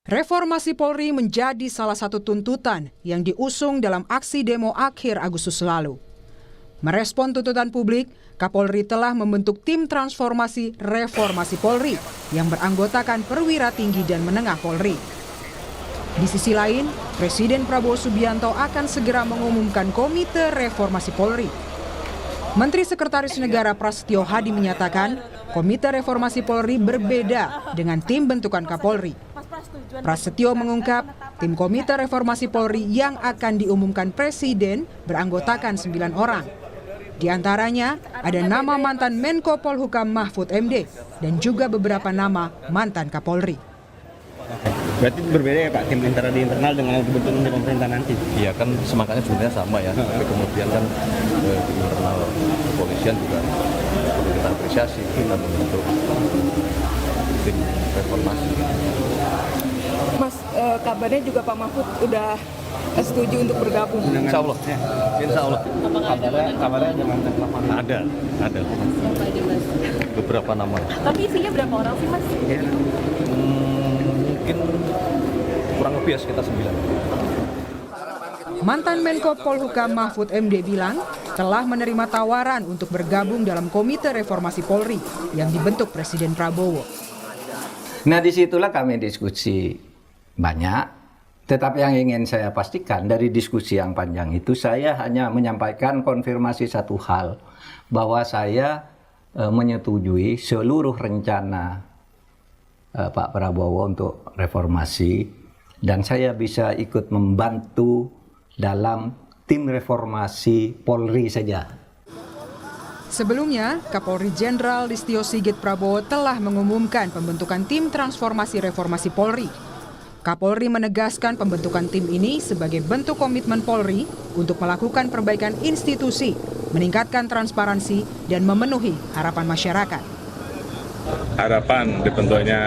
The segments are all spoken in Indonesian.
Reformasi Polri menjadi salah satu tuntutan yang diusung dalam aksi demo akhir Agustus lalu. Merespon tuntutan publik, Kapolri telah membentuk tim transformasi Reformasi Polri yang beranggotakan perwira tinggi dan menengah Polri. Di sisi lain, Presiden Prabowo Subianto akan segera mengumumkan Komite Reformasi Polri. Menteri Sekretaris Negara Prasetyo Hadi menyatakan, Komite Reformasi Polri berbeda dengan tim bentukan Kapolri. Prasetyo mengungkap, tim Komite Reformasi Polri yang akan diumumkan Presiden beranggotakan 9 orang. Di antaranya ada nama mantan Menko Polhukam Mahfud MD dan juga beberapa nama mantan Kapolri. Berarti berbeda ya Pak, tim di internal dengan kebentukan di pemerintah nanti? Iya kan semangatnya sebenarnya sama ya, tapi kemudian kan di internal kepolisian juga perlu kita apresiasi, kita membentuk tim reformasi. Mas, kabarnya juga Pak Mahfud udah setuju untuk bergabung. Insya Allah. Insya Allah. Kabarnya ada mantan Kapolri? Ada. Beberapa nama. Tapi isinya berapa orang sih Mas? Mungkin kurang lebih ya sekitar 9. Mantan Menko Polhukam Mahfud MD bilang telah menerima tawaran untuk bergabung dalam Komite Reformasi Polri yang dibentuk Presiden Prabowo. Nah, disitulah kami diskusi banyak, tetapi yang ingin saya pastikan dari diskusi yang panjang itu, saya hanya menyampaikan konfirmasi satu hal, bahwa saya menyetujui seluruh rencana Pak Prabowo untuk reformasi, dan saya bisa ikut membantu dalam tim reformasi Polri saja. Sebelumnya, Kapolri Jenderal Listio Sigit Prabowo telah mengumumkan pembentukan tim transformasi Reformasi Polri. Kapolri menegaskan pembentukan tim ini sebagai bentuk komitmen Polri untuk melakukan perbaikan institusi, meningkatkan transparansi, dan memenuhi harapan masyarakat. Harapan dibentuknya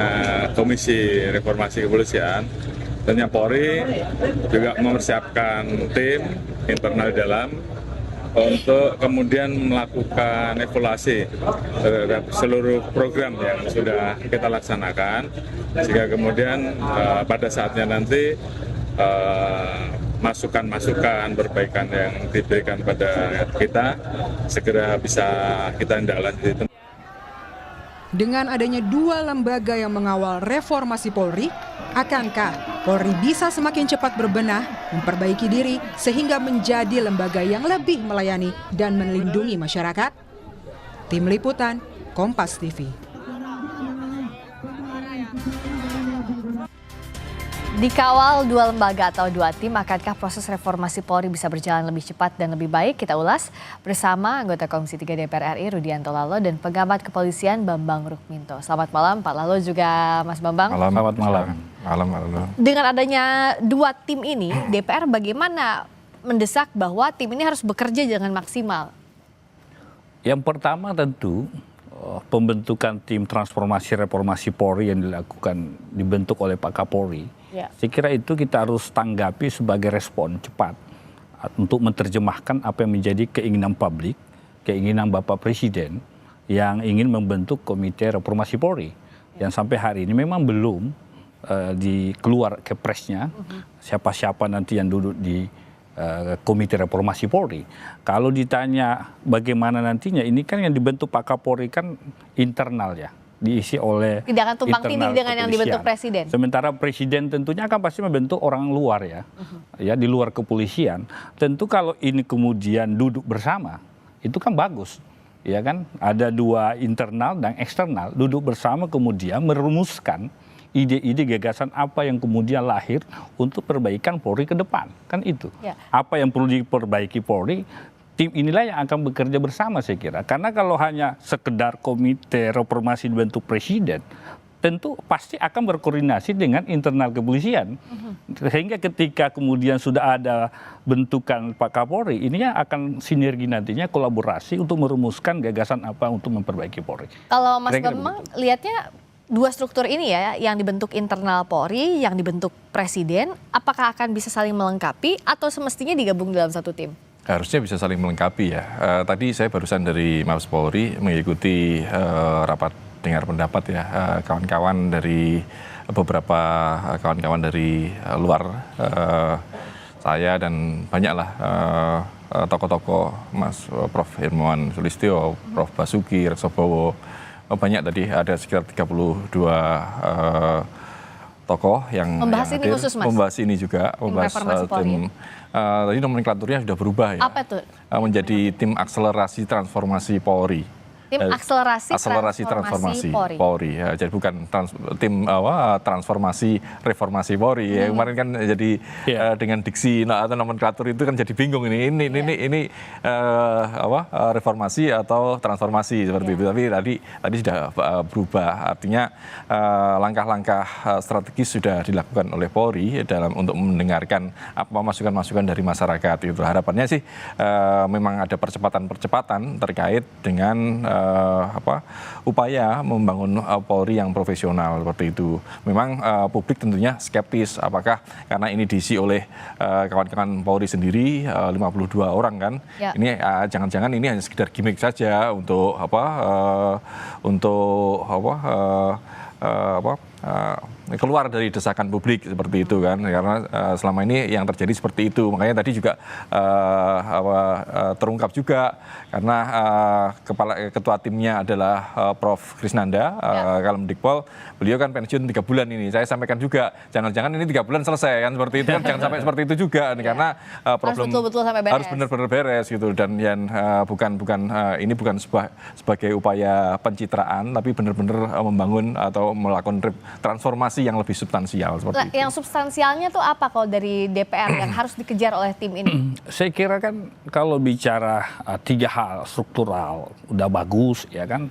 Komisi Reformasi Kepolisian, tentunya Polri juga mempersiapkan tim internal di dalam untuk kemudian melakukan evaluasi terhadap seluruh program yang sudah kita laksanakan, sehingga kemudian pada saatnya nanti masukan-masukan perbaikan yang diberikan pada kita segera bisa kita tindak. Dengan adanya 2 lembaga yang mengawal reformasi Polri, akankah Polri bisa semakin cepat berbenah, memperbaiki diri, sehingga menjadi lembaga yang lebih melayani dan melindungi masyarakat? Tim Liputan, Kompas TV. Dikawal 2 lembaga atau 2 tim, akankah proses reformasi Polri bisa berjalan lebih cepat dan lebih baik? Kita ulas bersama anggota Komisi 3 DPR RI Rudianto Lalo dan pengamat kepolisian Bambang Rukminto. Selamat malam Pak Lalo, juga Mas Bambang. Selamat malam. Malam. Dengan adanya 2 tim ini, DPR bagaimana mendesak bahwa tim ini harus bekerja dengan maksimal? Yang pertama tentu pembentukan tim transformasi reformasi Polri yang dibentuk oleh Pak Kapolri. Ya. Saya kira itu kita harus tanggapi sebagai respon cepat untuk menerjemahkan apa yang menjadi keinginan publik, keinginan Bapak Presiden yang ingin membentuk Komite Reformasi Polri. Yang sampai hari ini memang belum dikeluar kepresnya siapa-siapa nanti yang duduk di Komite Reformasi Polri. Kalau ditanya bagaimana nantinya, ini kan yang dibentuk Pak Kapolri kan internal ya, diisi oleh tidak akan tumpang tindih dengan yang dibentuk Presiden. Sementara Presiden tentunya akan pasti membentuk orang luar ya, ya di luar kepolisian. Tentu kalau ini kemudian duduk bersama, itu kan bagus, ya kan? Ada 2 internal dan eksternal duduk bersama kemudian merumuskan ide-ide gagasan apa yang kemudian lahir untuk perbaikan Polri ke depan, kan itu. Ya. Apa yang perlu diperbaiki Polri, tim inilah yang akan bekerja bersama saya kira. Karena kalau hanya sekedar Komite Reformasi dibentuk Presiden, tentu pasti akan berkoordinasi dengan internal kepolisian. Sehingga ketika kemudian sudah ada bentukan Pak Kapolri, ini akan sinergi nantinya, kolaborasi untuk merumuskan gagasan apa untuk memperbaiki Polri. Kalau Mas Bambang lihatnya 2 struktur ini ya, yang dibentuk internal Polri, yang dibentuk Presiden, apakah akan bisa saling melengkapi atau semestinya digabung dalam satu tim? Harusnya bisa saling melengkapi ya. Tadi saya barusan dari Mabes Polri mengikuti rapat dengar pendapat ya kawan-kawan dari beberapa kawan-kawan dari luar, saya dan banyaklah tokoh-tokoh, Mas Prof. Hermawan Sulistyo, Prof. Basuki, Reksobowo, banyak tadi, ada sekitar 32 tokoh yang membahas yang ini hadir, khusus, Mas? membahas ini juga, membahas tim. Tadi nomenklaturnya sudah berubah ya. Apa itu? Menjadi tim akselerasi transformasi Polri. Tim akselerasi transformasi Polri. Ya, jadi bukan tim transformasi reformasi Polri. Ya, kemarin kan jadi dengan diksi atau nomenklatur itu kan jadi bingung ini reformasi atau transformasi seperti itu. Tapi tadi sudah berubah. Artinya langkah-langkah strategis sudah dilakukan oleh Polri untuk mendengarkan apa masukan-masukan dari masyarakat. Itu harapannya sih memang ada percepatan terkait dengan upaya membangun Polri yang profesional seperti itu. Memang publik tentunya skeptis apakah karena ini diisi oleh kawan-kawan Polri sendiri 52 orang kan. Ya. Ini jangan-jangan ini hanya sekedar gimmick saja untuk keluar dari desakan publik seperti itu kan, karena selama ini yang terjadi seperti itu. Makanya tadi juga terungkap juga karena ketua timnya adalah Prof. Krisnanda Kalemdikpol. Beliau kan pensiun 3 bulan ini. Saya sampaikan juga jangan-jangan ini 3 bulan selesai kan seperti itu kan. Jangan sampai seperti itu juga karena problem harus benar-benar beres gitu. Dan yang ini bukan sebagai upaya pencitraan, tapi benar-benar membangun atau melakukan transformasi yang lebih substansial seperti itu. Yang substansialnya tuh apa kalau dari DPR yang harus dikejar oleh tim ini? Saya kira kan kalau bicara 3 hal struktural udah bagus ya kan.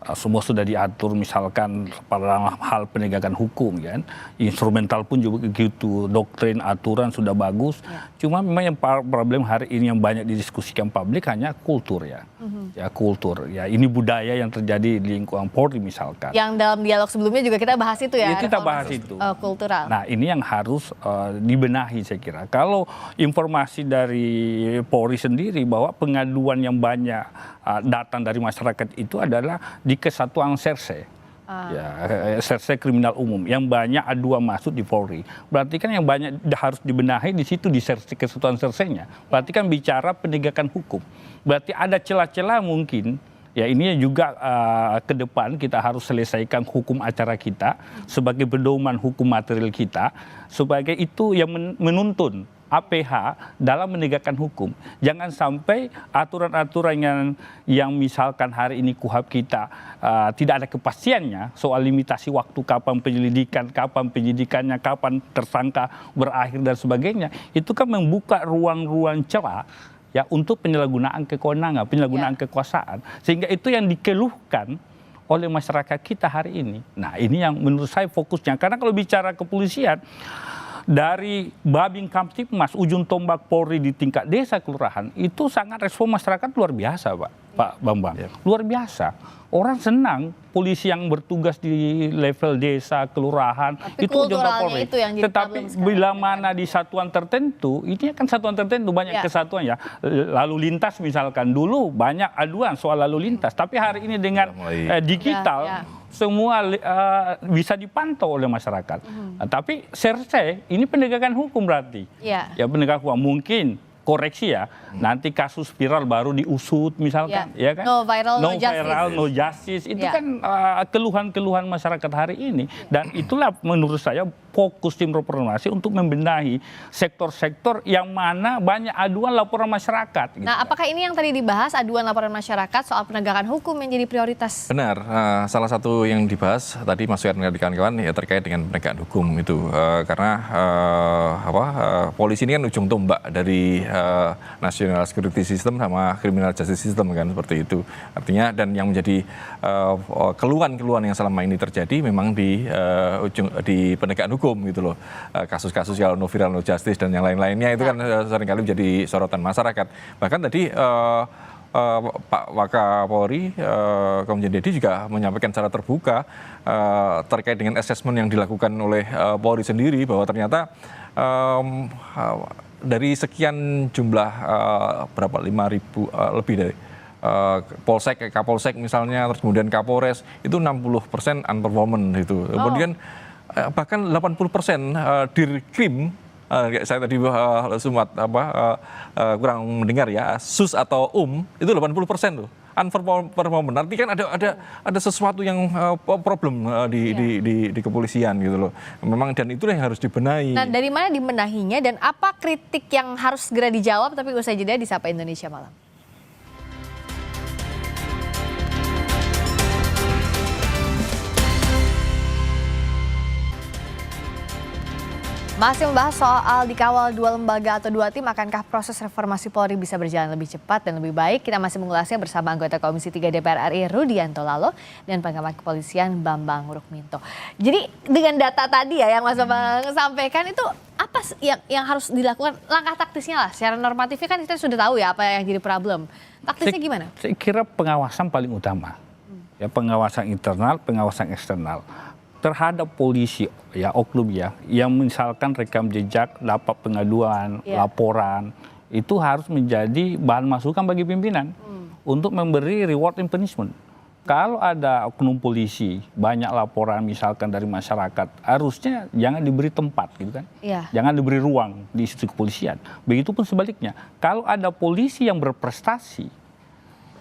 Semua sudah diatur misalkan pada hal penegakan hukum kan, instrumental pun juga begitu, doktrin aturan sudah bagus. Cuma memang yang problem hari ini yang banyak didiskusikan publik hanya kultur ya, ya kultur ya, ini budaya yang terjadi di lingkungan Polri misalkan. Yang dalam dialog sebelumnya juga kita bahas itu ya. Kita bahas itu. Kultural. Nah ini yang harus dibenahi saya kira. Kalau informasi dari Polri sendiri bahwa pengaduan yang banyak datang dari masyarakat itu adalah di kesatuan serse, serse kriminal umum yang banyak aduan masuk di Polri. Berarti kan yang banyak harus dibenahi di situ di kesatuan sersenya. Berarti kan bicara penegakan hukum. Berarti ada celah-celah mungkin. Ya ini juga ke depan kita harus selesaikan hukum acara kita sebagai pedoman hukum material kita, sebagai itu yang menuntun APH dalam menegakkan hukum. Jangan sampai aturan-aturan yang misalkan hari ini KUHAP kita tidak ada kepastiannya soal limitasi waktu kapan penyelidikan, kapan penyidikannya, kapan tersangka berakhir dan sebagainya. Itu kan membuka ruang-ruang celah ya untuk penyalahgunaan kewenangan, penyalahgunaan kekuasaan. Sehingga itu yang dikeluhkan oleh masyarakat kita hari ini. Nah, ini yang menurut saya fokusnya. Karena kalau bicara kepolisian, dari Babin Kamtipmas, ujung tombak Polri di tingkat desa kelurahan, itu sangat respon masyarakat luar biasa, Pak Bambang. Luar biasa. Orang senang polisi yang bertugas di level desa, kelurahan, tapi itu ujung tombak Polri. Itu yang jadi tetapi bila mana di satuan tertentu, ini kan satuan tertentu banyak kesatuan ya. Lalu lintas misalkan, dulu banyak aduan soal lalu lintas, tapi hari ini dengan digital, semua bisa dipantau oleh masyarakat. Nah, tapi serse ini penegakan hukum berarti. Ya penegakan hukum mungkin koreksi ya. Nanti kasus viral baru diusut misalkan, ya kan? No viral, no justice. Itu kan keluhan-keluhan masyarakat hari ini. Dan itulah menurut saya fokus tim reformasi untuk membenahi sektor-sektor yang mana banyak aduan laporan masyarakat. Nah, apakah ini yang tadi dibahas, aduan laporan masyarakat soal penegakan hukum yang jadi prioritas? Benar, salah satu yang dibahas tadi masukan dari kawan-kawan ya terkait dengan penegakan hukum itu. Karena polisi ini kan ujung tombak dari national security system sama criminal justice system kan seperti itu. Artinya dan yang menjadi keluhan-keluhan yang selama ini terjadi memang di penegakan hukum gitu loh. Kasus-kasus kalau no viral no justice dan yang lain-lainnya itu kan seringkali menjadi sorotan masyarakat. Bahkan tadi Pak Wakapolri Komjen Dedi juga menyampaikan secara terbuka terkait dengan assessment yang dilakukan oleh Polri sendiri bahwa ternyata dari sekian jumlah berapa 5.000 lebih dari Polsek, Kapolsek misalnya, terus kemudian Kapolres itu 60% unperformance itu. Kemudian bahkan 80% Dirkrim, saya tadi sempat kurang mendengar ya, SUS atau itu 80% tuh unperformance. Artinya kan ada sesuatu yang problem di kepolisian gitu loh. Memang dan itulah yang harus dibenahi. Nah, dari mana dibenahinya dan apa kritik yang harus segera dijawab, tapi usai jeda di Sapa Indonesia Malam. Masih membahas soal dikawal 2 lembaga atau 2 tim, akankah proses reformasi Polri bisa berjalan lebih cepat dan lebih baik? Kita masih mengulasnya bersama anggota Komisi 3 DPR RI Rudianto Lalo dan pengamat kepolisian Bambang Rukminto. Jadi dengan data tadi ya yang Mas Bambang sampaikan itu apa yang harus dilakukan, langkah taktisnya lah? Secara normatifnya kan kita sudah tahu ya apa yang jadi problem. Taktisnya gimana? Saya kira pengawasan paling utama. Ya, pengawasan internal, pengawasan eksternal. Terhadap polisi ya oknum ya yang misalkan rekam jejak, dapat pengaduan, laporan, itu harus menjadi bahan masukan bagi pimpinan untuk memberi reward and punishment. Kalau ada oknum polisi banyak laporan misalkan dari masyarakat, harusnya jangan diberi tempat gitu kan, jangan diberi ruang di institusi kepolisian. Begitupun sebaliknya, kalau ada polisi yang berprestasi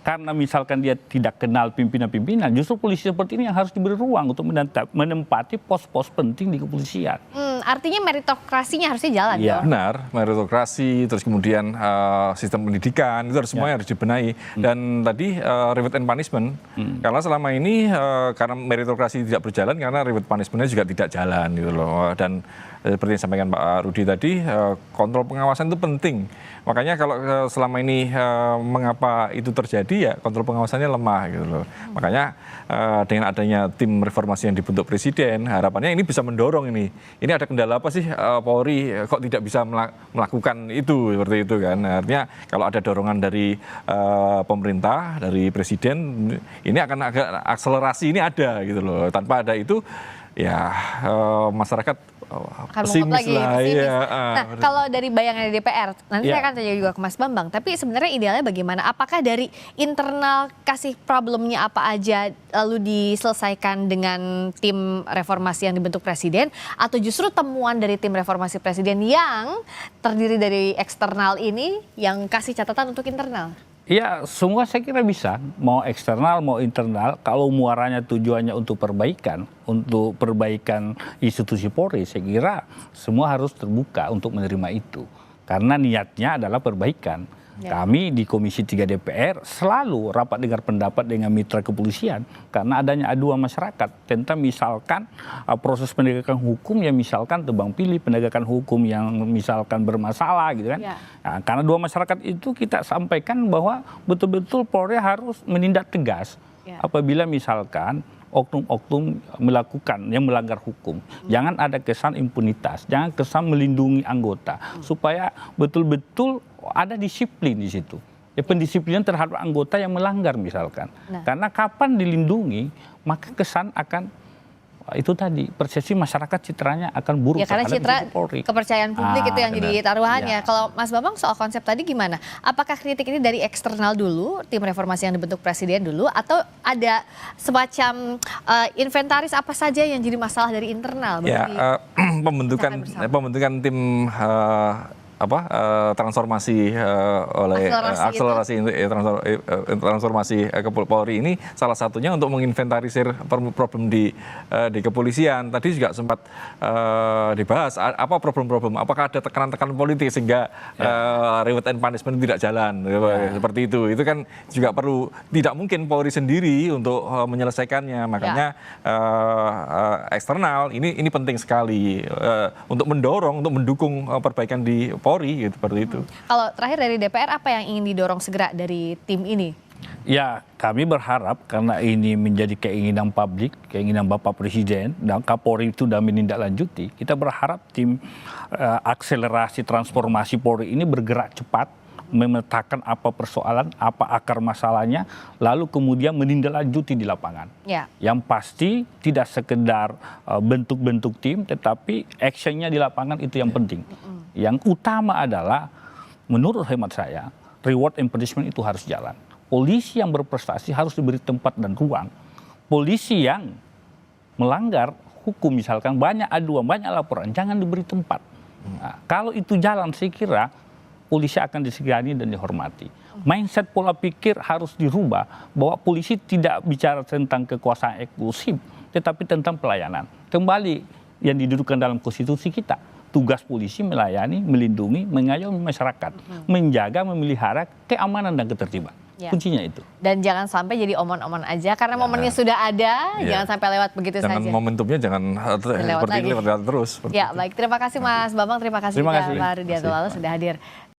karena misalkan dia tidak kenal pimpinan-pimpinan, justru polisi seperti ini yang harus diberi ruang untuk menempati pos-pos penting di kepolisian. Artinya meritokrasinya harusnya jalan. Ya, benar, meritokrasi, terus kemudian sistem pendidikan, itu harus semuanya harus dibenahi. Dan tadi reward and punishment, karena selama ini karena meritokrasi tidak berjalan, karena reward punishment-nya juga tidak jalan gitu loh. Dan seperti yang disampaikan Pak Rudi tadi, kontrol pengawasan itu penting. Makanya kalau selama ini mengapa itu terjadi, ya kontrol pengawasannya lemah gitu loh. Makanya dengan adanya tim reformasi yang dibentuk Presiden, harapannya ini bisa mendorong ini. Ini ada kendala apa sih Polri kok tidak bisa melakukan itu seperti itu kan. Artinya kalau ada dorongan dari pemerintah, dari Presiden, ini akan agak akselerasi ini ada gitu loh. Tanpa ada itu ya masyarakat pesimis lah. Ya. Nah, kalau dari bayangan DPR, nanti saya akan tanya juga ke Mas Bambang. Tapi sebenarnya idealnya bagaimana? Apakah dari internal kasih problemnya apa aja lalu diselesaikan dengan tim reformasi yang dibentuk Presiden, atau justru temuan dari tim reformasi Presiden yang terdiri dari eksternal ini yang kasih catatan untuk internal? Ya, semua saya kira bisa, mau eksternal, mau internal, kalau muaranya tujuannya untuk perbaikan institusi Polri, saya kira semua harus terbuka untuk menerima itu. Karena niatnya adalah perbaikan. Kami di Komisi 3 DPR selalu rapat dengar pendapat dengan mitra kepolisian karena adanya aduan masyarakat tentang misalkan proses penegakan hukum yang misalkan tebang pilih, penegakan hukum yang misalkan bermasalah gitu kan. Nah, karena dua masyarakat itu kita sampaikan bahwa betul-betul Polri harus menindak tegas apabila misalkan oknum-oknum melakukan yang melanggar hukum. Jangan ada kesan impunitas, jangan kesan melindungi anggota, supaya betul-betul ada disiplin di situ. Ya, pendisiplinan terhadap anggota yang melanggar misalkan. Karena kapan dilindungi, maka kesan akan itu tadi persepsi masyarakat citranya akan buruk. Ya, karena citra kepercayaan publik itu yang jadi taruhannya. Kalau Mas Bambang soal konsep tadi gimana? Apakah kritik ini dari eksternal dulu, tim reformasi yang dibentuk Presiden dulu, atau ada semacam inventaris apa saja yang jadi masalah dari internal? Ya, pembentukan tim transformasi oleh transformasi Polri ini salah satunya untuk menginventarisir problem di kepolisian. Tadi juga sempat dibahas apa problem-problem, apakah ada tekanan-tekanan politik sehingga reward and punishment tidak jalan seperti itu. Itu kan juga perlu, tidak mungkin Polri sendiri untuk menyelesaikannya. Makanya eksternal ini penting sekali untuk mendorong, untuk mendukung perbaikan di Polri gitu, seperti itu. Kalau terakhir dari DPR, apa yang ingin didorong segera dari tim ini? Ya, kami berharap karena ini menjadi keinginan publik, keinginan Bapak Presiden dan Kapolri itu sudah menindaklanjuti. Kita berharap tim akselerasi transformasi Polri ini bergerak cepat, memetakan apa persoalan, apa akar masalahnya, lalu kemudian menindaklanjuti di lapangan. Yang pasti tidak sekedar bentuk-bentuk tim, tetapi actionnya di lapangan itu yang penting. Yang utama adalah, menurut hemat saya, reward and punishment itu harus jalan. polisi yang berprestasi harus diberi tempat dan ruang. Polisi yang melanggar hukum misalkan banyak aduan, banyak laporan, jangan diberi tempat. Nah, kalau itu jalan saya kira polisi akan disegani dan dihormati. Mindset pola pikir harus dirubah bahwa polisi tidak bicara tentang kekuasaan eksklusif, tetapi tentang pelayanan. Kembali yang didudukan dalam konstitusi kita. Tugas polisi melayani, melindungi, mengayomi masyarakat, menjaga, memelihara keamanan dan ketertiban. Ya. Kuncinya itu. Dan jangan sampai jadi omon-omon aja karena momennya sudah ada, jangan sampai lewat begitu Jangan saja. momentumnya jangan seperti ini lewat terus. Ya, baik. Terima kasih Mas Bambang, terima kasih juga Pak Rudianto Lalu sudah hadir.